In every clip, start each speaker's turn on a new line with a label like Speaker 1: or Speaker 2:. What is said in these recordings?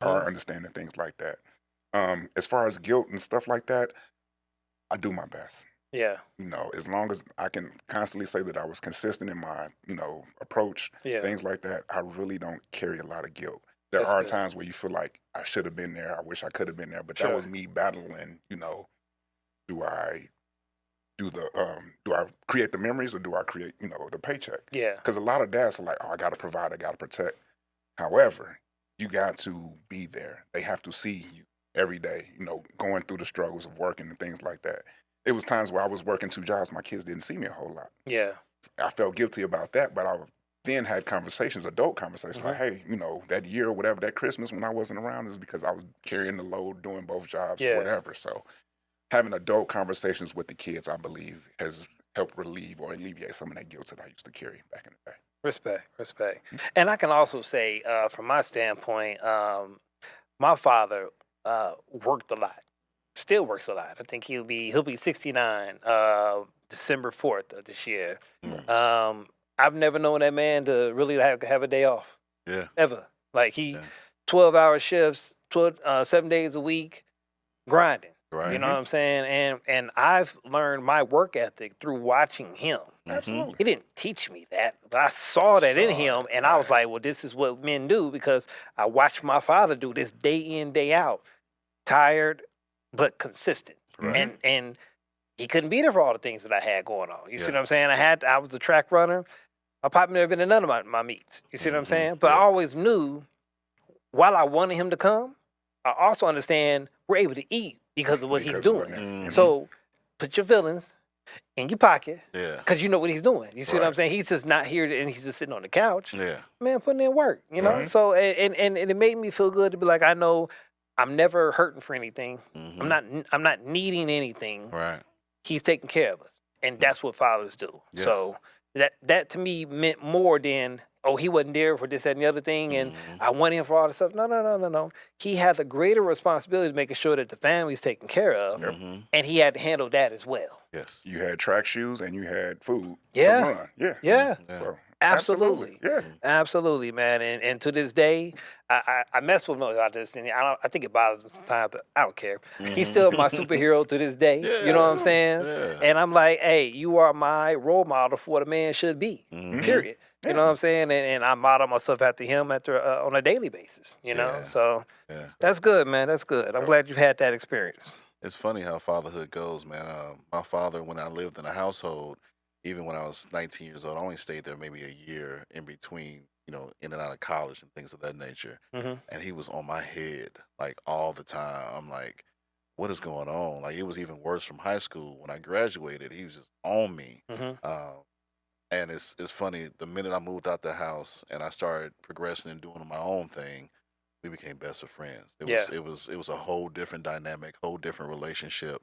Speaker 1: are understanding things like that. As far as guilt and stuff like that, I do my best.
Speaker 2: Yeah.
Speaker 1: As long as I can constantly say that I was consistent in my, approach,
Speaker 2: Yeah.
Speaker 1: things like that, I really don't carry a lot of guilt. There
Speaker 2: That's
Speaker 1: are
Speaker 2: good.
Speaker 1: times where you feel like I should have been there. I wish I could have been there, but that
Speaker 2: Sure.
Speaker 1: was me battling, do I do I create the memories or do I create, the paycheck?
Speaker 2: Yeah.
Speaker 1: Because a lot of dads are like, oh, I got to provide, I got to protect. However, you got to be there. They have to see you every day, going through the struggles of working and things like that. It was times where I was working 2 jobs, my kids didn't see me a whole lot.
Speaker 2: Yeah.
Speaker 1: I felt guilty about that, but I then had conversations, adult conversations, like, hey, that year or whatever, that Christmas when I wasn't around is because I was carrying the load, doing both jobs,
Speaker 2: Yeah.
Speaker 1: whatever. So having adult conversations with the kids, I believe, has helped relieve or alleviate some of that guilt that I used to carry back in the day.
Speaker 2: Respect. And I can also say, from my standpoint, my father worked a lot, still works a lot. I think he'll be 69 December 4th of this year. I've never known that man to really have a day off.
Speaker 3: Yeah.
Speaker 2: Ever. Like 12-hour shifts, 7 days a week, grinding.
Speaker 3: Right.
Speaker 2: You know what I'm saying? And I've learned my work ethic through watching him.
Speaker 1: Absolutely.
Speaker 2: He didn't teach me that, but I saw that in him, and I was like, well, this is what men do, because I watched my father do this day in, day out, tired but consistent.
Speaker 3: Right.
Speaker 2: And he couldn't be there for all the things that I had going on. You see what I'm saying? I was a track runner. My pop never been to none of my meets. You see what I'm saying? But I always knew, while I wanted him to come, I also understand we're able to eat because of what he's doing. So put your feelings in your pocket, because you know what he's doing. You see what I'm saying? He's just not here and he's just sitting on the couch.
Speaker 3: Yeah.
Speaker 2: Man, putting in work, So and it made me feel good to be like, I know I'm never hurting for anything. I'm not needing anything.
Speaker 3: Right.
Speaker 2: He's taking care of us, and that's what fathers do.
Speaker 3: Yes.
Speaker 2: So that to me meant more than, oh, he wasn't there for this, that, and the other thing, and I want him for all this stuff. No. He has a greater responsibility of making sure that the family's taken care of, and he had to handle that as well.
Speaker 3: Yes.
Speaker 1: You had track shoes and you had food.
Speaker 2: Yeah.
Speaker 1: To run.
Speaker 2: Yeah.
Speaker 1: So,
Speaker 2: Absolutely.
Speaker 1: Yeah.
Speaker 2: Absolutely, man. And to this day, I mess with him about this, and I think it bothers me sometimes, but I don't care. He's still my superhero to this day. You know what I'm saying?
Speaker 3: Yeah.
Speaker 2: And I'm like, hey, you are my role model for what a man should be. Period. You know what I'm saying? And I model myself after him on a daily basis. So that's good, man. That's good. I'm glad you've had that experience.
Speaker 3: It's funny how fatherhood goes, man. My father, when I lived in a household, even when I was 19 years old, I only stayed there maybe a year in between, in and out of college and things of that nature. And he was on my head like all the time. I'm like, what is going on? Like, it was even worse from high school. When I graduated, he was just on me. And it's funny, the minute I moved out the house and I started progressing and doing my own thing, we became best of friends. It was a whole different dynamic, whole different relationship.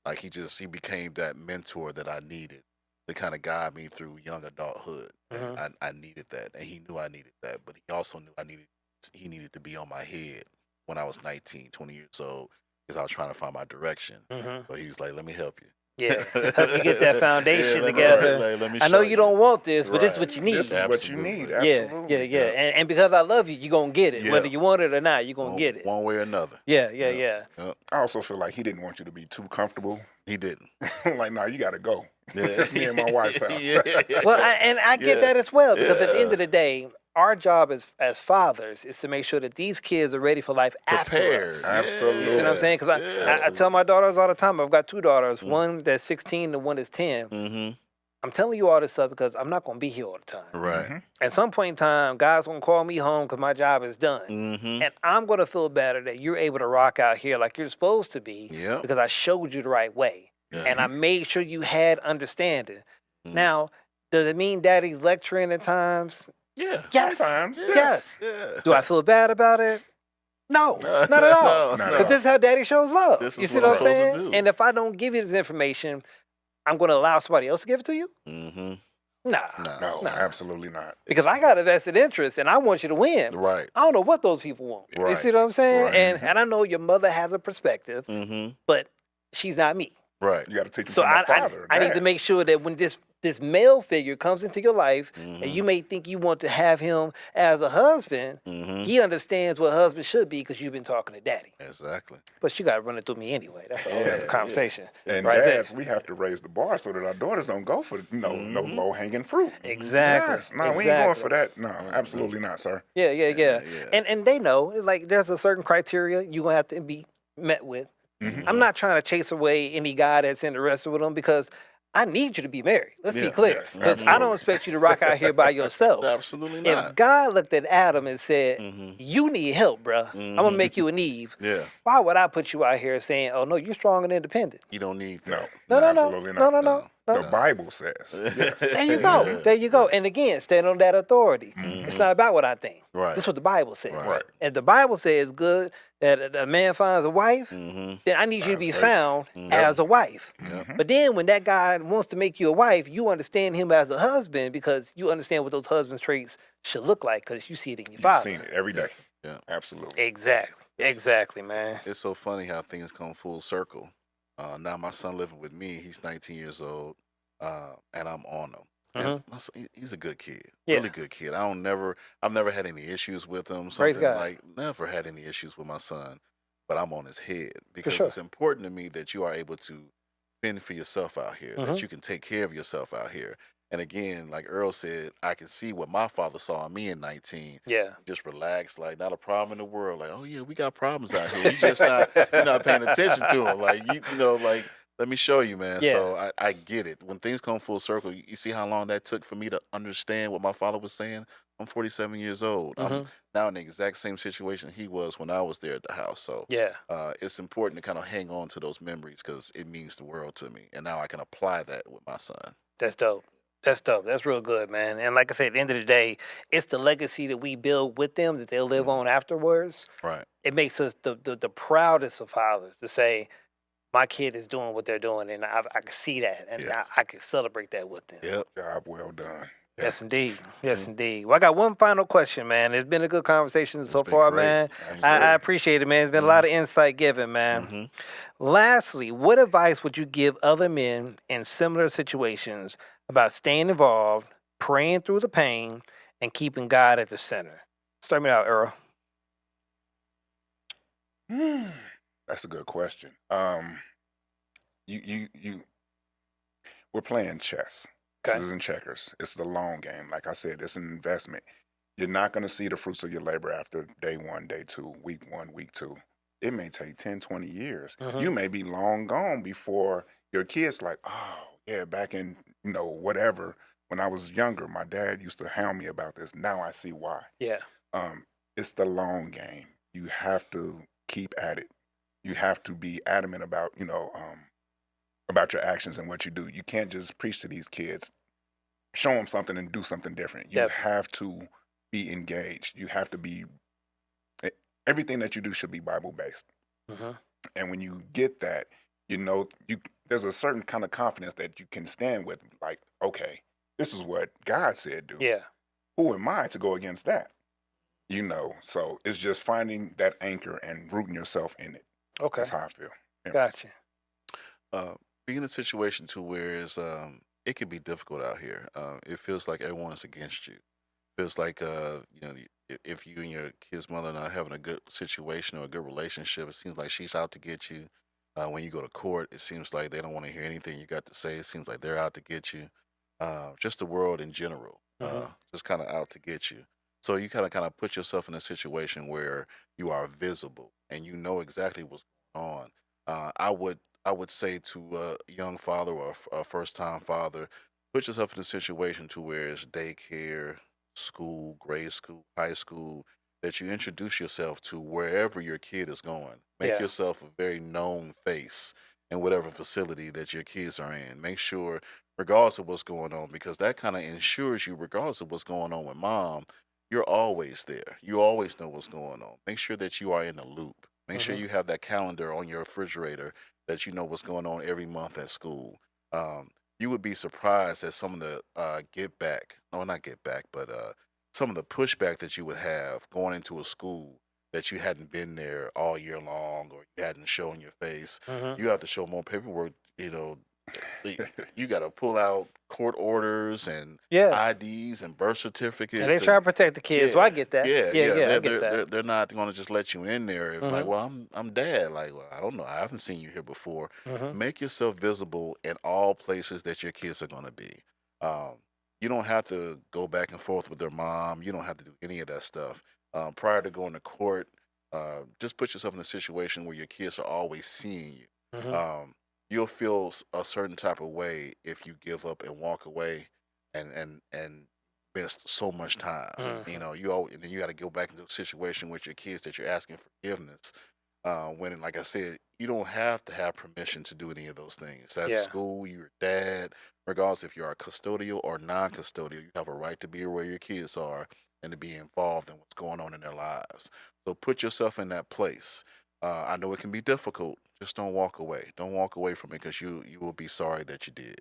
Speaker 3: Like he became that mentor that I needed to kind of guide me through young adulthood. And I needed that, and he knew I needed that, but he also knew he needed to be on my head when I was 19, 20 years old, because I was trying to find my direction. So he was like, let me help you.
Speaker 2: Yeah, help you get that foundation together.
Speaker 3: Let me
Speaker 2: I know
Speaker 3: show
Speaker 2: you don't want this, but this is
Speaker 3: Right.
Speaker 2: what you need.
Speaker 1: This is what you need.
Speaker 2: Yeah.
Speaker 1: Absolutely.
Speaker 2: And because I love you, you're going to get it.
Speaker 3: Yeah.
Speaker 2: Whether you want it or not, you're going to get it.
Speaker 3: One way or another.
Speaker 2: Yeah.
Speaker 3: Yep.
Speaker 1: I also feel like he didn't want you to be too comfortable.
Speaker 3: He didn't.
Speaker 1: Like, nah, you got to go.
Speaker 3: Yeah.
Speaker 1: It's me and my wife's house.
Speaker 2: Well, I get that as well, because at the
Speaker 3: Yeah.
Speaker 2: end of the day, our job as fathers is to make sure that these kids are ready for life after
Speaker 3: Prepared.
Speaker 2: us.
Speaker 1: Absolutely.
Speaker 2: You see what I'm saying? Because I tell my daughters all the time, I've got 2 daughters, one that's 16 and one that's 10. I'm telling you all this stuff because I'm not going to be here all the time.
Speaker 3: Right.
Speaker 2: At some point in time, God's going to call me home because my job is done. And I'm going to feel better that you're able to rock out here like you're supposed to be,
Speaker 3: Yep.
Speaker 2: because I showed you the right way.
Speaker 3: Yeah.
Speaker 2: And I made sure you had understanding. Now, does it mean daddy's lecturing at times?
Speaker 3: Yeah.
Speaker 2: Yes.
Speaker 1: Sometimes.
Speaker 2: Yes.
Speaker 3: Yeah.
Speaker 2: Do I feel bad about it? No, not at all.
Speaker 3: No,
Speaker 2: Because this is how daddy shows love.
Speaker 3: This
Speaker 2: You
Speaker 3: is
Speaker 2: see
Speaker 3: what
Speaker 2: what I'm
Speaker 3: I'm supposed to
Speaker 2: saying?
Speaker 3: do.
Speaker 2: And if I don't give you this information, I'm going to allow somebody else to give it to you? Nah.
Speaker 1: No, absolutely not.
Speaker 2: Because I got a vested interest and I want you to win.
Speaker 3: Right.
Speaker 2: I don't know what those people want. You
Speaker 3: Right.
Speaker 2: see what I'm saying?
Speaker 1: Right.
Speaker 2: And I know your mother has a perspective, but she's not me.
Speaker 3: Right.
Speaker 1: You got to take it
Speaker 2: So
Speaker 1: from my father.
Speaker 2: I need to
Speaker 1: dad.
Speaker 2: make sure that when this this male figure comes into your life, and you may think you want to have him as a husband. He understands what a husband should be because you've been talking to daddy.
Speaker 3: Exactly.
Speaker 2: But you got to run it through me anyway. That's a whole other conversation.
Speaker 1: And
Speaker 2: right
Speaker 1: dads,
Speaker 2: there.
Speaker 1: we have to raise the bar so that our daughters don't go for no low hanging fruit.
Speaker 2: Exactly.
Speaker 1: Yes. No, we ain't going for that. No, absolutely not, sir.
Speaker 2: Yeah. And they know, like, there's a certain criteria you're gonna have to be met with. I'm not trying to chase away any guy that's interested with them because I need you to be married. Let's be clear.
Speaker 1: Yes,
Speaker 2: Because I
Speaker 1: absolutely.
Speaker 2: don't expect you to rock out here by yourself.
Speaker 3: Absolutely not.
Speaker 2: If God looked at Adam and said, you need help, bruh. I'm going to make you an Eve.
Speaker 3: Yeah.
Speaker 2: Why would I put you out here saying, oh, no, you're strong and independent?
Speaker 3: You don't need
Speaker 1: No,
Speaker 3: that.
Speaker 2: No.
Speaker 1: absolutely not.
Speaker 2: No.
Speaker 1: The Bible says. Yes.
Speaker 2: There you go. There you go. And again, stand on that authority. It's not about what I think.
Speaker 3: Right.
Speaker 2: This is what the Bible says.
Speaker 1: Right.
Speaker 2: If the Bible says good that a man finds a wife, then I need you to be
Speaker 1: That's right.
Speaker 2: found as a wife. But then when that guy wants to make you a wife, you understand him as a husband because you understand what those husband traits should look like because you see it in your
Speaker 1: You've
Speaker 2: father.
Speaker 1: seen it every day.
Speaker 3: Yeah.
Speaker 1: Absolutely.
Speaker 2: Exactly, man.
Speaker 3: It's so funny how things come full circle. Now my son living with me, he's 19 years old, and I'm on him. And my son, he's a good kid, really good kid. I've never had any issues with him.
Speaker 2: Praise
Speaker 3: Something
Speaker 2: God.
Speaker 3: like never had any issues with my son, but I'm on his head because
Speaker 2: sure.
Speaker 3: it's important to me that you are able to fend for yourself out here, that you can take care of yourself out here. And again, like Earl said, I can see what my father saw in me in 19.
Speaker 2: Yeah.
Speaker 3: Just relaxed, like not a problem in the world. Like, oh yeah, we got problems out here. You just you're not paying attention to them. Like you know, like let me show you, man.
Speaker 2: Yeah.
Speaker 3: So I get it. When things come full circle, you see how long that took for me to understand what my father was saying. I'm 47 years old. I'm now in the exact same situation he was when I was there at the house. So
Speaker 2: Yeah.
Speaker 3: it's important to kind of hang on to those memories because it means the world to me. And now I can apply that with my son.
Speaker 2: That's dope. That's dope. That's real good, man. And like I said, at the end of the day, it's the legacy that we build with them that they'll live on afterwards.
Speaker 3: Right.
Speaker 2: It makes us the proudest of fathers to say, my kid is doing what they're doing, and I can see that, and I can celebrate that with them.
Speaker 3: Yep.
Speaker 1: Job well done.
Speaker 2: Yes, indeed. Yes, indeed. Well, I got one final question, man. It's been a good conversation so
Speaker 3: been
Speaker 2: far,
Speaker 3: great.
Speaker 2: man.
Speaker 1: Absolutely.
Speaker 2: I appreciate it, man. It's been a lot of insight given, man. Lastly, what advice would you give other men in similar situations about staying involved, praying through the pain, and keeping God at the center? Start me out, Earl.
Speaker 1: That's a good question. We're playing chess.
Speaker 2: Okay.
Speaker 1: This isn't checkers. It's the long game. Like I said, it's an investment. You're not going to see the fruits of your labor after day one, day two, week one, week two. It may take 10, 20 years. You may be long gone before your kids like, oh, yeah, back in, whatever, when I was younger, my dad used to hound me about this. Now I see why.
Speaker 2: Yeah.
Speaker 1: It's the long game. You have to keep at it. You have to be adamant about, about your actions and what you do. You can't just preach to these kids, show them something and do something different. You have to be engaged. You have to be, everything that you do should be Bible based. And when you get that, there's a certain kind of confidence that you can stand with. Like, okay, this is what God said do.
Speaker 2: Yeah.
Speaker 1: Who am I to go against that? So it's just finding that anchor and rooting yourself in it.
Speaker 2: Okay.
Speaker 1: That's how I feel. Yeah.
Speaker 2: Gotcha.
Speaker 3: Being in a situation too where it can be difficult out here. It feels like everyone is against you. Feels like if you and your kid's mother are not having a good situation or a good relationship, it seems like she's out to get you. When you go to court, it seems like they don't want to hear anything you got to say. It seems like they're out to get you. Just the world in general, just kind of out to get you. So you kind of put yourself in a situation where you are visible and you know exactly what's going on. I would say to a young father or a first time father, put yourself in a situation to where it's daycare, school, grade school, high school, that you introduce yourself to wherever your kid is going. Make yourself a very known face in whatever facility that your kids are in. Make sure, regardless of what's going on, because that kind of ensures you, regardless of what's going on with mom, you're always there. You always know what's going on. Make sure that you are in the loop. Make sure you have that calendar on your refrigerator that you know what's going on every month at school. You would be surprised at some of the some of the pushback that you would have going into a school that you hadn't been there all year long or you hadn't shown your face. You have to show more paperwork, the- you got to pull out court orders and
Speaker 2: Yeah.
Speaker 3: IDs and birth
Speaker 2: And they
Speaker 3: certificates
Speaker 2: try
Speaker 3: and
Speaker 2: to protect the kids, so I
Speaker 3: yeah,
Speaker 2: get that.
Speaker 3: yeah,
Speaker 2: Yeah,
Speaker 3: yeah.
Speaker 2: yeah, I
Speaker 3: They're
Speaker 2: get
Speaker 3: they're
Speaker 2: that.
Speaker 3: they're, they're not going to just let you in there if like,
Speaker 2: Mhm.
Speaker 3: well, I'm dad. Like, well, I don't know. I haven't seen you here before.
Speaker 2: Mhm.
Speaker 3: Make yourself visible in all places that your kids are going to be. Um, you don't have to go back and forth with their mom. You don't have to do any of that stuff. Prior to going to court, just put yourself in a situation where your kids are always seeing you.
Speaker 2: Mhm.
Speaker 3: You'll feel a certain type of way if you give up and walk away and missed so much time.
Speaker 2: Mhm.
Speaker 3: And then you got to go back into a situation with your kids that you're asking forgiveness. When, like I said, you don't have to have permission to do any of those things. That's
Speaker 2: Yeah.
Speaker 3: school, your dad, regardless if you're a custodial or non-custodial, you have a right to be where your kids are and to be involved in what's going on in their lives. So put yourself in that place. I know it can be difficult. Just don't walk away. Don't walk away from it because you will be sorry that you did.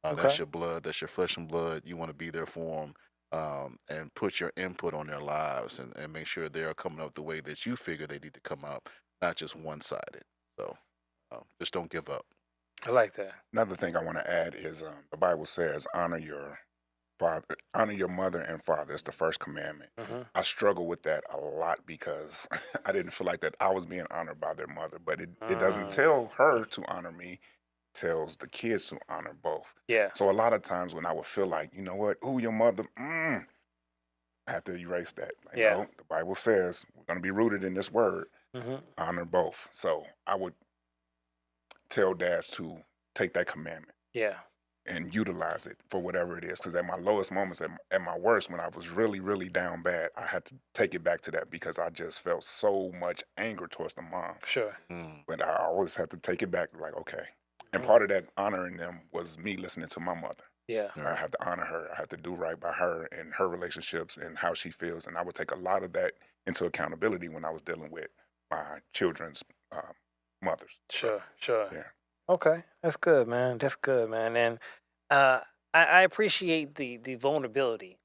Speaker 3: That's
Speaker 2: Okay.
Speaker 3: your blood. That's your flesh and blood. You want to be there for them, and put your input on their lives and make sure they are coming up the way that you figure they need to come up, not just one sided. So just don't give up.
Speaker 2: I like that.
Speaker 1: Another thing I want to add is the Bible says, honor your mother and father. It's the first commandment.
Speaker 2: Mhm.
Speaker 1: I struggle with that a lot because I didn't feel like that I was being honored by their mother, but it doesn't
Speaker 2: Mm.
Speaker 1: tell her to honor me, it tells the kids to honor both.
Speaker 2: Yeah.
Speaker 1: So a lot of times when I would feel like, you know what, ooh, your mother, I have to erase that. Like,
Speaker 2: Yeah.
Speaker 1: no, the Bible says we're going to be rooted in this word,
Speaker 2: Mhm.
Speaker 1: honor both. So I would tell dads to take that commandment
Speaker 2: Yeah.
Speaker 1: and utilize it for whatever it is. Because at my lowest moments, at my worst, when I was really, really down bad, I had to take it back to that because I just felt so much anger towards the mom.
Speaker 2: Sure.
Speaker 3: Mm.
Speaker 1: But I always had to take it back, like, okay. And
Speaker 2: Mhm.
Speaker 1: part of that honoring them was me listening to my mother.
Speaker 2: Yeah.
Speaker 1: I
Speaker 3: Right.
Speaker 1: have to honor her. I have to do right by her and her relationships and how she feels. And I would take a lot of that into accountability when I was dealing with my children's mothers. So,
Speaker 2: Sure. Sure.
Speaker 1: yeah.
Speaker 2: Okay. That's good, man. That's good, man. And uh, I appreciate the vulnerability